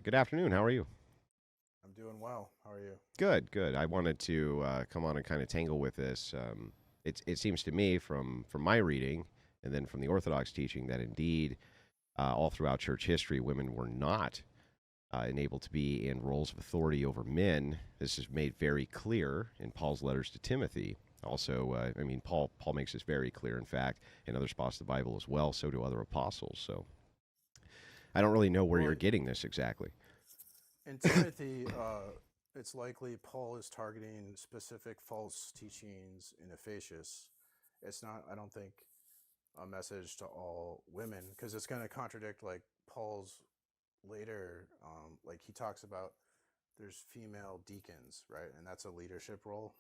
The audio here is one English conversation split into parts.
Good afternoon. How are you? I'm doing well. How are you? Good, good. I wanted to come on and kind of tangle with this. It seems to me from my reading and then from the Orthodox teaching that indeed, all throughout church history, women were not enabled to be in roles of authority over men. This is made very clear in Paul's letters to Timothy. Also, Paul makes this very clear. In fact, in other spots of the Bible as well. So do other apostles. So I don't really know where you're Well, getting this exactly. in Timothy, it's likely Paul is targeting specific false teachings in Ephesus. It's not, I don't think, a message to all women because it's going to contradict like Paul's later, like he talks about there's female deacons, right? And that's a leadership role.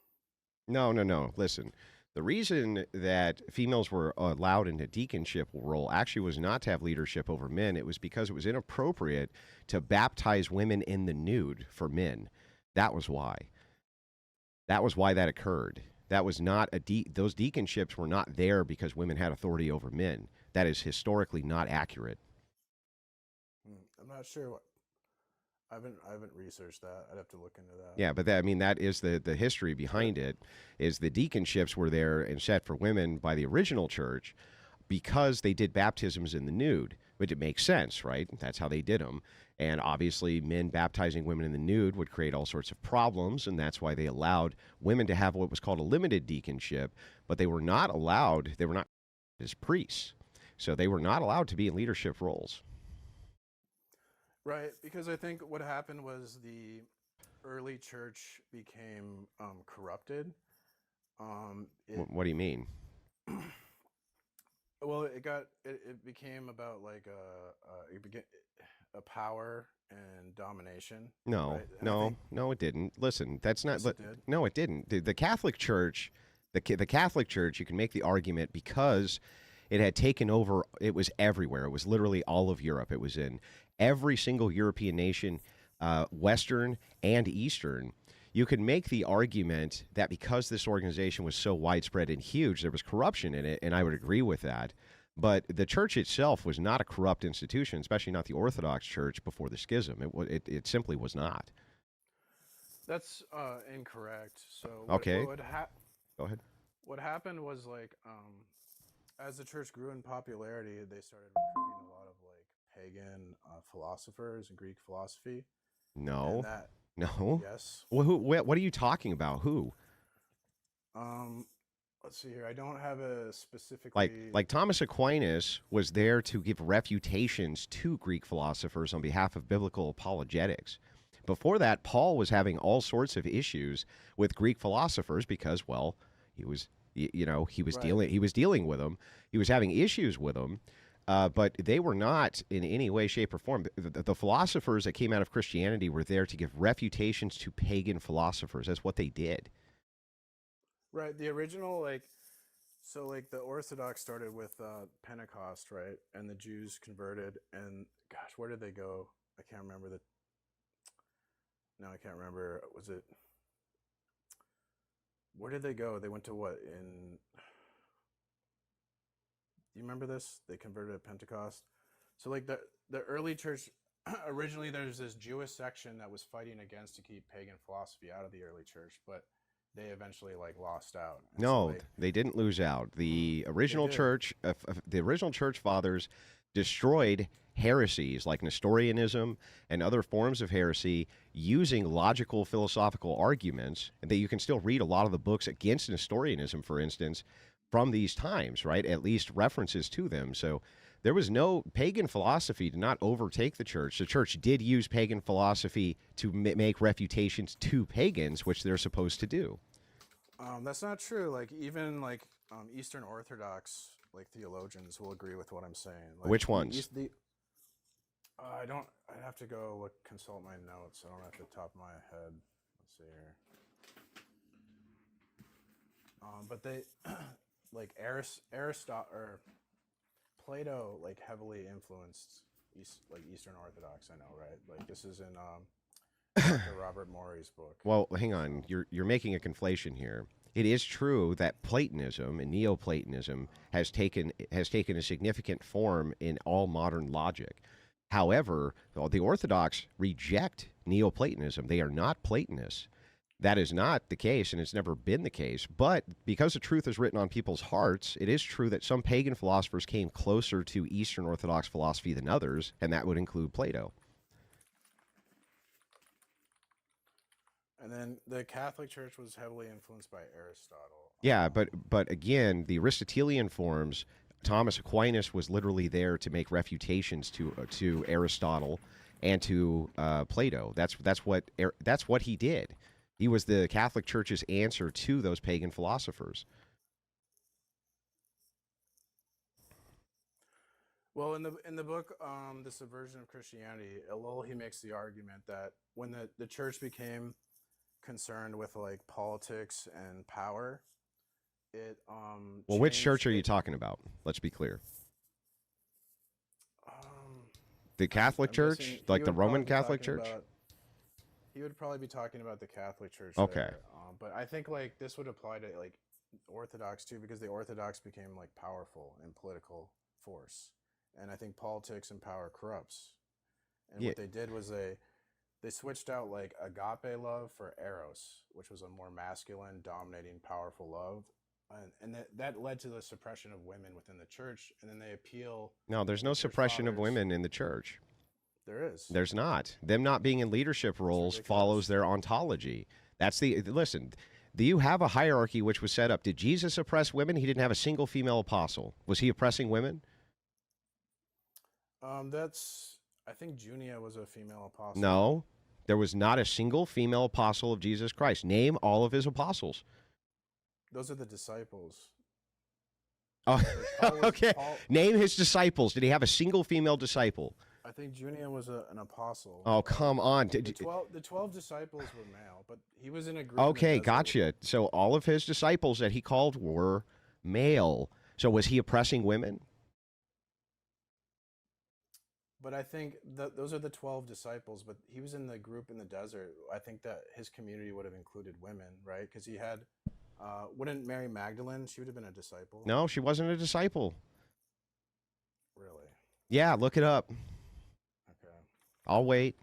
No, no, no. Listen, the reason that females were allowed into deaconship role actually was not to have leadership over men. It was because it was inappropriate to baptize women in the nude for men. That was why. That was why that occurred. That was not those deaconships were not there because women had authority over men. That is historically not accurate. I'm not sure what I haven't researched that. I'd have to look into that. Yeah, but that is the history But behind it. Is the deaconships were there and set for women by the original church because they did baptisms in the nude, which it makes sense, right? That's how they did them. And obviously, men baptizing women in the nude would create all sorts of problems, and that's why they allowed women to have what was called a limited deaconship, but they were not allowed. They were not as priests, so they were not allowed to be in leadership roles. right, because I think what happened was the early church became corrupted. It What do you mean? well, it became about like it began a power and domination, No, right? And I no, think no, it didn't. Listen, that's not. yes, it did. No, it didn't. The Catholic Church, the Catholic Church, you can make the argument because it had taken over. It was everywhere. It was literally all of Europe. It was in every single European nation, Western and Eastern. You could make the argument that because this organization was so widespread and huge, there was corruption in it, and I would agree with that. But the church itself was not a corrupt institution, especially not the Orthodox Church before the schism. It simply was not. That's incorrect. So Okay, go ahead. what happened was like as the church grew in popularity, they started recruiting a lot of like pagan philosophers and Greek philosophy, and No, that no. yes. What are you talking about? Who? Um, let's see here. I don't have a Like specifically. like Thomas Aquinas was there to give refutations to Greek philosophers on behalf of biblical apologetics. Before that, Paul was having all sorts of issues with Greek philosophers because, well, he was Right. he was dealing with them. He was having issues with them, but they were not in any way, shape, or form. The philosophers that came out of Christianity were there to give refutations to pagan philosophers. That's what they did. Right. The original, like, so, like, the Orthodox started with Pentecost, right? And the Jews converted. And gosh, where did they go? I can't remember the. No, I can't remember. Was it. Where did they go? They went to what? In. Do you remember this? They converted at Pentecost. So, like, the early church, originally there's this Jewish section that was fighting against to keep pagan philosophy out of the early church, but they eventually, like, lost out. And so, No, like, they didn't lose out. they did. The original church fathers destroyed heresies like Nestorianism and other forms of heresy using logical philosophical arguments. And that you can still read a lot of the books against Nestorianism, for instance, from these times, right? At least references to them. So there was no pagan philosophy did not overtake the church. The church did use pagan philosophy to make refutations to pagans, which they're supposed to do. That's not true. Like even like Eastern Orthodox like theologians will agree with what I'm saying. Like Which the ones? East the I don't. I'd have to go look consult my notes. I don't have the top of my head. Let's see here. But they like Aristotle or Plato like heavily influenced Eastern Orthodox. I know, right? Like this is in Dr. Robert Morey's book. Well, hang So on. You're making a conflation here. It is true that Platonism and Neoplatonism has taken a significant form in all modern logic. However, the Orthodox reject Neoplatonism. They are not Platonists. That is not the case, and it's never been the case. But because the truth is written on people's hearts, it is true that some pagan philosophers came closer to Eastern Orthodox philosophy than others, and that would include Plato. And then the Catholic Church was heavily influenced by Aristotle. Yeah, but again, the Aristotelian forms, Thomas Aquinas was literally there to make refutations to Aristotle and to Plato. That's what he did. He was the Catholic Church's answer to those pagan philosophers. Well, in the book, The Subversion of Christianity, Ellul, he makes the argument that when the church became concerned with like politics and power, it Well, which changed church are you it. talking about? Let's be clear. Um, The Catholic I'm Church, guessing like he the would probably Roman be Catholic talking Church? about. He would probably be talking about the Catholic Church Okay. there. But I think like this would apply to like Orthodox too, because the Orthodox became like powerful in political force, and I think politics and power corrupts. And Yeah. what they did was they switched out like agape love for eros, which was a more masculine, dominating, powerful love. And that led to the suppression of women within the church. And then they appeal. No, there's no Like their suppression of fathers. women in the church. There is. There's not. Them not being in leadership roles follows ridiculous. their ontology. That's the listen. Do you have a hierarchy which was set up? Did Jesus oppress women? He didn't have a single female apostle. Was he oppressing women? That's. I think Junia was a female apostle. No. There was not a single female apostle of Jesus Christ. Name all of his apostles. Those are the disciples. Oh, Paul was- okay. Paul- Name his disciples. Did he have a single female disciple? I think Junia was an apostle. Oh, come on. The 12 disciples were male, but he was in a group. in the Okay, desert. gotcha. So all of his disciples that he called were male. So was he oppressing women? But I think those are the 12 disciples, but he was in the group in the desert. I think that his community would have included women, right? Because he had, wouldn't Mary Magdalene, she would have been a disciple? No, she wasn't a disciple. Really? Yeah, look it up. Okay. I'll wait.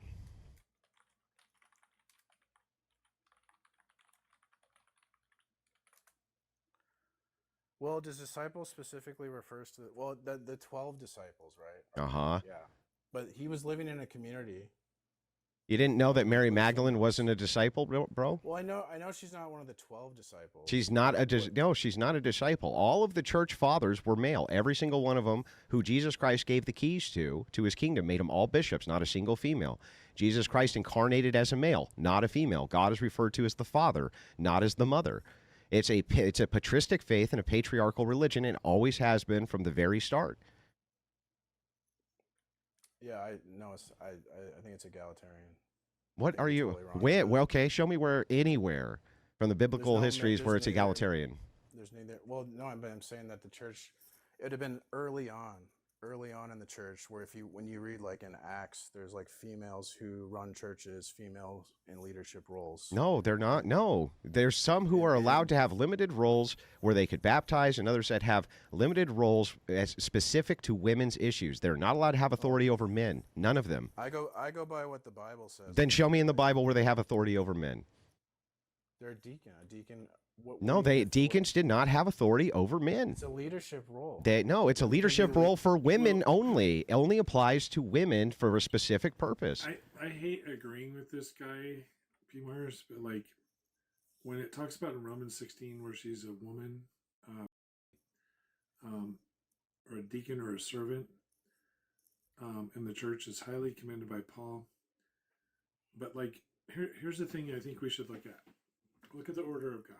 Well, does disciple specifically refers to, well, the 12 disciples, right? Uh-huh. Yeah. But he was living in a community. You didn't know that Mary Magdalene wasn't a disciple, bro? Well, I know she's not one of the 12 disciples. She's not no, she's not a disciple. All of the church fathers were male. Every single one of them who Jesus Christ gave the keys to his kingdom made them all bishops, not a single female. Jesus Christ incarnated as a male, not a female. God is referred to as the Father, not as the Mother. It's a patristic faith and a patriarchal religion, and always has been from the very start. Yeah, I think it's egalitarian. What are you're you? totally wrong Where? about Well, okay, show me where anywhere from the biblical no- histories there's where it's neither- egalitarian. There's neither. Well, no, I'm saying that the church, it would have been early on in the church, where when you read like in Acts, there's like females who run churches, females in leadership roles. No, they're not. No, there's some who are allowed to have limited roles where they could baptize, and others that have limited roles as specific to women's issues. They're not allowed to have authority over men. None of them. I go by what the Bible says. Then show me in the Bible where they have authority over men. They're a deacon. A deacon. What No, do you mean deacons did not have authority over men. It's a leadership role. No, it's a leadership role for women only. It only applies to women for a specific purpose. I hate agreeing with this guy, P. Myers, but like when it talks about in Romans 16 where she's a woman, or a deacon or a servant in the church is highly commended by Paul. But like here's the thing I think we should look at. Look at the order of God.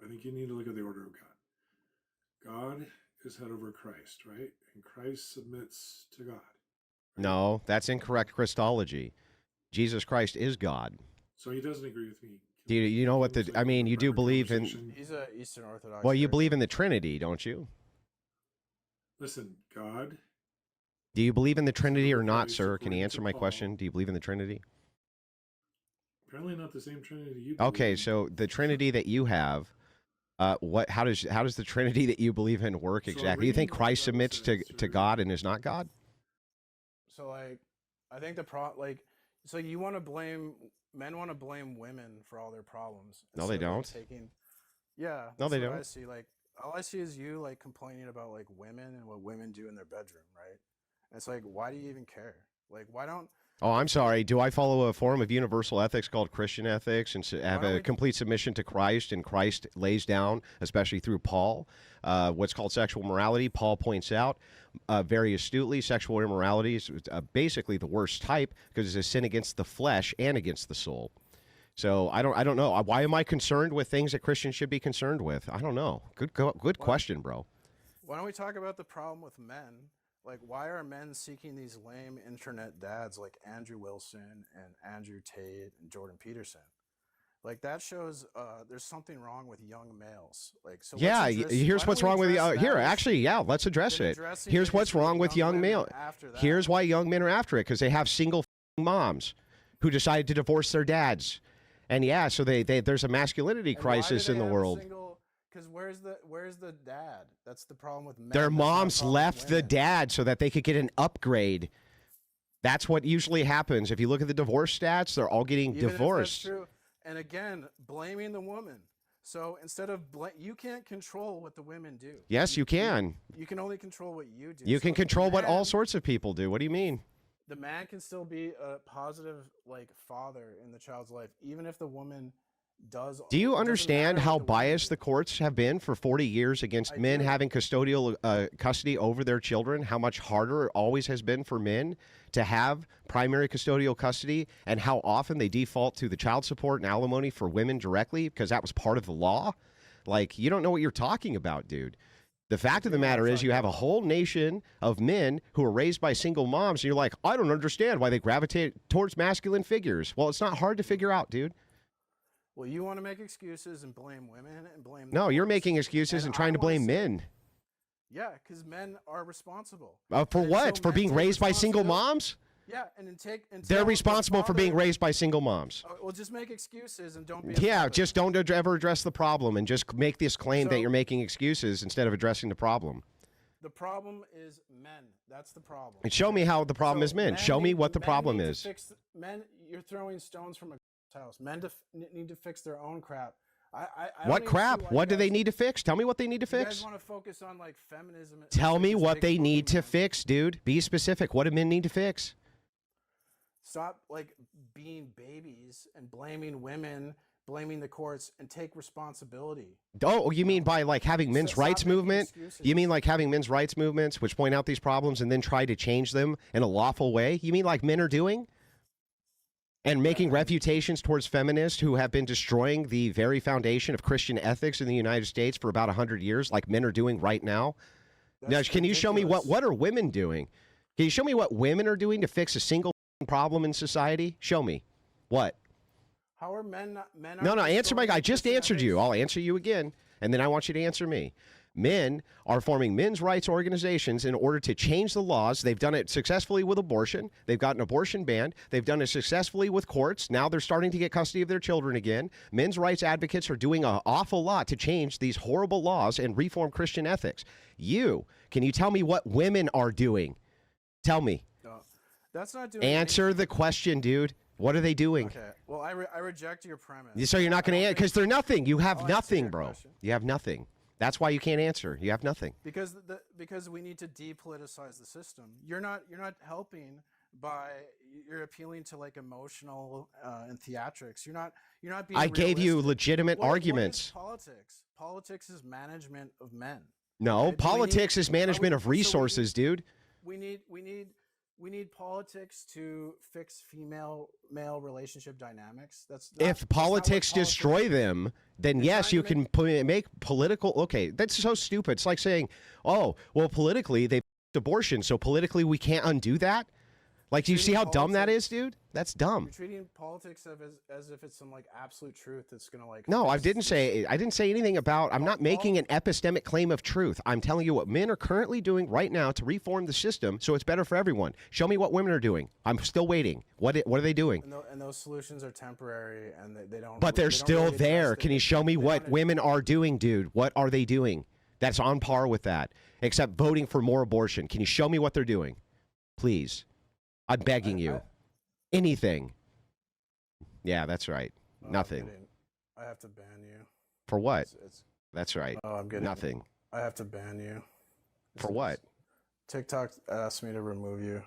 I think you need to look at the order of God. God is head over Christ, right? And Christ submits to God. Right? No, that's incorrect Christology. Jesus Christ is God. So he doesn't agree with me. Do you know what I mean, you do believe in... He's a Eastern Orthodox. Well, you heretic. believe in the Trinity, don't you? Listen, God. Do you believe in the Trinity or not, Christ sir? Can you according answer to my Paul. question? Do you believe in the Trinity? Apparently not the same Trinity you believe Okay, in. so the Trinity that you have, how does the Trinity that you believe in work So exactly? Do you think reading what Christ the Bible submits to says, or- God and is not God? So like, I think so you want to blame men want to blame women for all their problems. No, they instead of, like, don't. yeah, No, that's they what I don't. see. Like, all I see is you like complaining about like women and what women do in their bedroom, right? And it's like, why do you even care? Like, why don't Oh, I'm if you sorry. Do I follow a form of universal ethics called Christian ethics and why have don't a we complete submission to Christ? And Christ lays down, especially through Paul, what's called sexual morality. Paul points out very astutely sexual immorality is basically the worst type because it's a sin against the flesh and against the soul. So I don't know. Why am I concerned with things that Christians should be concerned with? I don't know. Good why, question, bro. why don't we talk about the problem with men? Like, why are men seeking these lame internet dads like Andrew Wilson and Andrew Tate and Jordan Peterson? Like, that shows there's something wrong with young males. Like, so Yeah, here's why don't what's we wrong with the address here. that Actually, yeah, let's address than it. addressing Here's the what's issue wrong with young women male. after that? Here's why young men are after it because they have single moms who decided to divorce their dads, and yeah, so they there's a masculinity And why do crisis they in the have a world. single? Because where's the dad? That's the problem with men. Their That's not a moms problem with left the women. dad so that they could get an upgrade. That's what usually happens. If you look at the divorce stats, they're all getting Even if that's divorced. true. And again, blaming the woman. So instead of you can't control what the women do. Yes, you can. You can only control what you do. You So can the control what all man- sorts of people do. What do you mean? The man can still be a positive like father in the child's life, even if the woman does. Do you it doesn't understand matter how what the women biased do. the courts have been for 40 years against I men do. having custodial custody over their children? How much harder it always has been for men to have primary custodial custody, and how often they default to the child support and alimony for women directly because that was part of the law? Like, you don't know what you're talking about, dude. The fact of the do know what matter I'm is, you talking have a about. whole nation of men who are raised by single moms, and you're like, I don't understand why they gravitate towards masculine figures. Well, it's not hard to figure out, dude. Well, you want to make excuses and blame women and blame. The No, you're courts. making excuses and I trying to wanna blame say- men. Yeah, because men are responsible. For And what? so For men being take raised by single responsibility. moms? Yeah, and then They're tell the responsible for being father- raised by single moms. Well, just make excuses and don't be. Yeah, offended. just don't ever address the problem and just make this claim that So- you're making excuses instead of addressing the problem. The problem is men. That's the problem. And show me how the problem So is men. Show me what the men problem need to is. Men, you're throwing stones from a house. Men need to fix their own crap. I don't What even see crap? why What do you they guys- need to fix? Tell me what they need to You fix. guys want to focus on like feminism. Tell me just what like they need to boogeyman. fix, dude. Be specific. What do men need to fix? Stop like being babies and blaming women, blaming the courts, and take responsibility. Oh, you mean by like having men's Stop rights making movement? excuses. You mean like having men's rights movements which point out these problems and then try to change them in a lawful way? You mean like men are doing? And making Yeah. refutations towards feminists who have been destroying the very foundation of Christian ethics in the United States for about 100 years, like men are doing right now? Now, That's can you show me ridiculous. what are women doing? Can you show me what women are doing to fix a single problem in society? Show me. What? How are men? Men. No, aren't answer my destroying guy. I just Christian answered you. ethics? I'll answer you again, and then I want you to answer me. Men are forming men's rights organizations in order to change the laws. They've done it successfully with abortion. They've gotten abortion banned. They've done it successfully with courts. Now they're starting to get custody of their children again. Men's rights advocates are doing an awful lot to change these horrible laws and reform Christian ethics. Can you tell me what women are doing? Tell me. No, that's not doing. Answer the question, dude. What are they doing? Okay. Well, I reject your premise. So you're not going to I answer don't because they're nothing. You have I'll answer nothing, your bro. question. You have nothing. That's why you can't answer. You have nothing. Because we need to depoliticize the system. You're not helping by you're appealing to like emotional and theatrics. You're not being. I gave you realistic. legitimate What is arguments. politics. Politics is management of men. No, Okay, do we politics need- is management so of we need- resources, dude. We need politics to fix female-male relationship dynamics. That's not, If politics destroy them, then It's yes, not you even- can make political. Okay, that's so stupid. It's like saying, oh, well, politically they abortion, so politically we can't undo that. Like, do you see how Treating dumb that politics- is, dude? That's dumb. You're treating politics as if it's some like absolute truth that's gonna like. No, I fix didn't this- say anything about. I'm not making an epistemic claim of truth. I'm telling you what men are currently doing right now to reform the system so it's better for everyone. Show me what women are doing. I'm still waiting. What are they doing? And those solutions are temporary, and they don't. But they're they don't still really there. address Can the- you show me they what don't- women are doing, dude? What are they doing? That's on par with that, except voting for more abortion. Can you show me what they're doing? Please. I'm begging I, you. Anything. Yeah, that's right. I'm Nothing. getting- I have to ban you. For what? It's That's right. I'm getting Nothing. I have to ban you. For what? TikTok asked me to remove you.